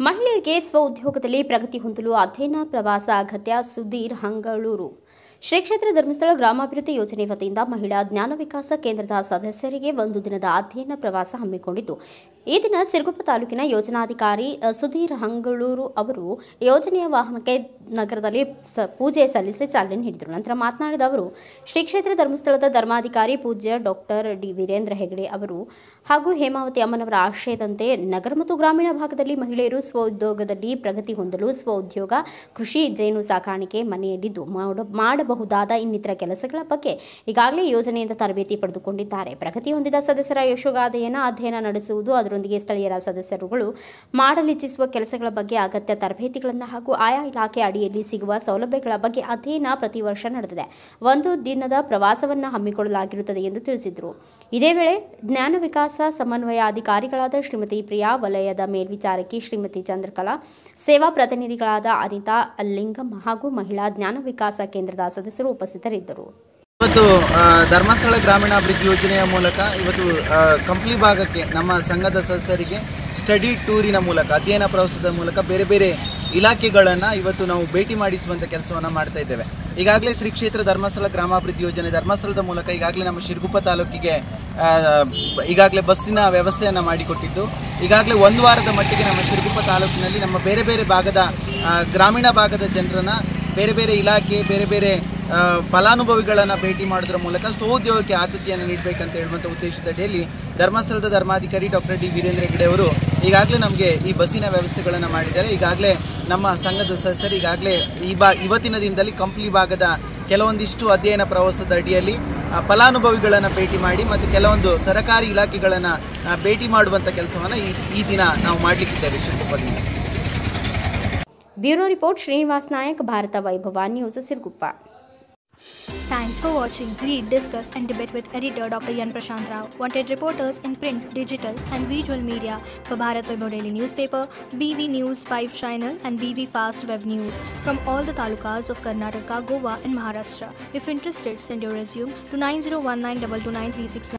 ಮಹಿಳೆಯರಿಗೆ ಸ್ವಉದ್ಯೋಗದಲ್ಲಿ ಪ್ರಗತಿ ಹೊಂದಲು ಅಧ್ಯಯನ ಪ್ರವಾಸ ಅಗತ್ಯ. ಸುಧೀರ್ ಹಂಗಳೂರು. ಶ್ರೀ ಕ್ಷೇತ್ರ ಧರ್ಮಸ್ಥಳ ಗ್ರಾಮಾಭಿವೃದ್ಧಿ ಯೋಜನೆ ವತಿಯಿಂದ ಮಹಿಳಾ ಜ್ಞಾನ ವಿಕಾಸ ಕೇಂದ್ರದ ಸದಸ್ಯರಿಗೆ ಒಂದು ದಿನದ ಅಧ್ಯಯನ ಪ್ರವಾಸ ಹಮ್ಮಿಕೊಂಡಿದ್ದು, ಈ ದಿನ ಸಿರುಗುಪ್ಪ ತಾಲೂಕಿನ ಯೋಜನಾಧಿಕಾರಿ ಸುಧೀರ್ ಹಂಗಳೂರು ಅವರು ಯೋಜನೆಯ ವಾಹನಕ್ಕೆ ನಗರದಲ್ಲಿ ಪೂಜೆ ಸಲ್ಲಿಸಿ ಚಾಲನೆ ನೀಡಿದರು. ನಂತರ ಮಾತನಾಡಿದ ಅವರು, ಶ್ರೀ ಕ್ಷೇತ್ರ ಧರ್ಮಸ್ಥಳದ ಧರ್ಮಾಧಿಕಾರಿ ಪೂಜ್ಯ ಡಾಕ್ಟರ್ ಡಿ ವೀರೇಂದ್ರ ಹೆಗಡೆ ಅವರು ಹಾಗೂ ಹೇಮಾವತಿ ಅಮ್ಮನವರ ಆಶಯದಂತೆ ನಗರ ಮತ್ತು ಗ್ರಾಮೀಣ ಭಾಗದಲ್ಲಿ ಮಹಿಳೆಯರು ಸ್ವಉದ್ಯೋಗದಲ್ಲಿ ಪ್ರಗತಿ ಹೊಂದಲು ಸ್ವಉದ್ಯೋಗ, ಕೃಷಿ, ಜೇನು ಸಾಕಾಣಿಕೆ, ಮನೆಯಲ್ಲಿದ್ದು ಮಾಡಬಹುದಾದ ಇನ್ನಿತರ ಕೆಲಸಗಳ ಬಗ್ಗೆ ಈಗಾಗಲೇ ಯೋಜನೆಯಿಂದ ತರಬೇತಿ ಪಡೆದುಕೊಂಡಿದ್ದಾರೆ. ಪ್ರಗತಿ ಹೊಂದಿದ ಸದಸ್ಯರ ಯಶೋಗಾಥೆಯನ್ನು ಅಧ್ಯಯನ ನಡೆಸುವುದು, ಅದರೊಂದಿಗೆ ಸ್ಥಳೀಯರ ಸದಸ್ಯರುಗಳು ಮಾಡಲಿಚ್ಛಿಸುವ ಕೆಲಸಗಳ ಬಗ್ಗೆ ಅಗತ್ಯ ತರಬೇತಿಗಳನ್ನು ಹಾಗೂ ಆಯಾ ಇಲಾಖೆ ಅಡಿಯಲ್ಲಿ ಸಿಗುವ ಸೌಲಭ್ಯಗಳ ಬಗ್ಗೆ ಅಧ್ಯಯನ ಪ್ರತಿ ವರ್ಷ ನಡೆದಿದೆ. ಒಂದು ದಿನದ ಪ್ರವಾಸವನ್ನು ಹಮ್ಮಿಕೊಳ್ಳಲಾಗಿರುತ್ತದೆ ಎಂದು ತಿಳಿಸಿದರು. ಇದೇ ವೇಳೆ ಜ್ಞಾನ ವಿಕಾಸ ಸಮನ್ವಯ ಅಧಿಕಾರಿಗಳಾದ ಶ್ರೀಮತಿ ಪ್ರಿಯಾ, ವಲಯದ ಮೇಲ್ವಿಚಾರಕಿ ಶ್ರೀಮತಿ ಚಂದ್ರಕಲಾ, ಸೇವಾ ಪ್ರತಿನಿಧಿಗಳಾದ ಅನಿತಾ, ಲಿಂಗಮ್ಮ ಹಾಗೂ ಮಹಿಳಾ ಜ್ಞಾನ ವಿಕಾಸ ಕೇಂದ್ರದ ಸದಸ್ಯರು ಉಪಸ್ಥಿತರಿದ್ದರು. ಇವತ್ತು ಧರ್ಮಸ್ಥಳ ಗ್ರಾಮೀಣಾಭಿವೃದ್ಧಿ ಯೋಜನೆಯ ಮೂಲಕ ಇವತ್ತು ಕಂಪ್ಲಿ ಭಾಗಕ್ಕೆ ನಮ್ಮ ಸಂಘದ ಸದಸ್ಯರಿಗೆ ಸ್ಟಡಿ ಟೂರಿನ ಮೂಲಕ, ಅಧ್ಯಯನ ಪ್ರವಾಸದ ಮೂಲಕ ಬೇರೆ ಬೇರೆ ಇಲಾಖೆಗಳನ್ನು ಇವತ್ತು ನಾವು ಭೇಟಿ ಮಾಡಿಸುವಂಥ ಕೆಲಸವನ್ನು ಮಾಡ್ತಾ ಇದ್ದೇವೆ. ಈಗಾಗಲೇ ಶ್ರೀ ಕ್ಷೇತ್ರ ಧರ್ಮಸ್ಥಳ ಗ್ರಾಮಾಭಿವೃದ್ಧಿ ಯೋಜನೆ ಧರ್ಮಸ್ಥಳದ ಮೂಲಕ ಈಗಾಗಲೇ ನಮ್ಮ ಶಿರಗುಪ್ಪ ತಾಲೂಕಿಗೆ ಈಗಾಗಲೇ ಬಸ್ಸಿನ ವ್ಯವಸ್ಥೆಯನ್ನು ಮಾಡಿಕೊಟ್ಟಿದ್ದು, ಈಗಾಗಲೇ ಒಂದು ವಾರದ ಮಟ್ಟಿಗೆ ನಮ್ಮ ಶಿರಗುಪ್ಪ ತಾಲೂಕಿನಲ್ಲಿ ನಮ್ಮ ಬೇರೆ ಬೇರೆ ಭಾಗದ ಗ್ರಾಮೀಣ ಭಾಗದ ಜನರನ್ನು ಬೇರೆ ಬೇರೆ ಇಲಾಖೆ, ಬೇರೆ ಬೇರೆ ಫಲಾನುಭವಿಗಳನ್ನು ಭೇಟಿ ಮಾಡೋದ್ರ ಮೂಲಕ ಸ್ವಉದ್ಯೋಗಕ್ಕೆ ಆದ್ಯತೆಯನ್ನು ನೀಡಬೇಕಂತ ಹೇಳುವಂಥ ಉದ್ದೇಶದಡಿಯಲ್ಲಿ ಧರ್ಮಸ್ಥಳದ ಧರ್ಮಾಧಿಕಾರಿ ಡಾಕ್ಟರ್ ಡಿ ವೀರೇಂದ್ರ ಹೆಗಡೆ ಅವರು ಈಗಾಗಲೇ ನಮಗೆ ಈ ಬಸ್ಸಿನ ವ್ಯವಸ್ಥೆಗಳನ್ನು ಮಾಡಿದ್ದಾರೆ. ಈಗಾಗಲೇ ನಮ್ಮ ಸಂಘದ ಸದಸ್ಯರು ಈಗಾಗಲೇ ಇವತ್ತಿನ ದಿನದಲ್ಲಿ ಕಂಪ್ಲಿ ಭಾಗದ ಕೆಲವೊಂದಿಷ್ಟು ಅಧ್ಯಯನ ಪ್ರವಾಸದ ಅಡಿಯಲ್ಲಿ ಫಲಾನುಭವಿಗಳನ್ನು ಭೇಟಿ ಮಾಡಿ ಮತ್ತು ಕೆಲವೊಂದು ಸರ್ಕಾರಿ ಇಲಾಖೆಗಳನ್ನು ಭೇಟಿ ಮಾಡುವಂಥ ಕೆಲಸವನ್ನು ಈ ದಿನ ನಾವು ಮಾಡಲಿಕ್ಕಿದ್ದೇವೆ ಶಿರಗುಪ್ಪದಿಂದ. ಬ್ಯೂರೋ ರಿಪೋರ್ಟ್ ಶ್ರೀನಿವಾಸ್ ನಾಯಕ್, ಭಾರತ ವೈಭವ news, Siruguppa. Thanks for watching. Read, discuss and debate with editor Dr. Yan Prashant Rao. Wanted reporters in print, digital and visual media for Bharat Vaibhav Daily Newspaper, BV News 5 Channel and BV Fast Web News from all the talukas of Karnataka, Goa and Maharashtra. If interested, send your resume to 9019229369.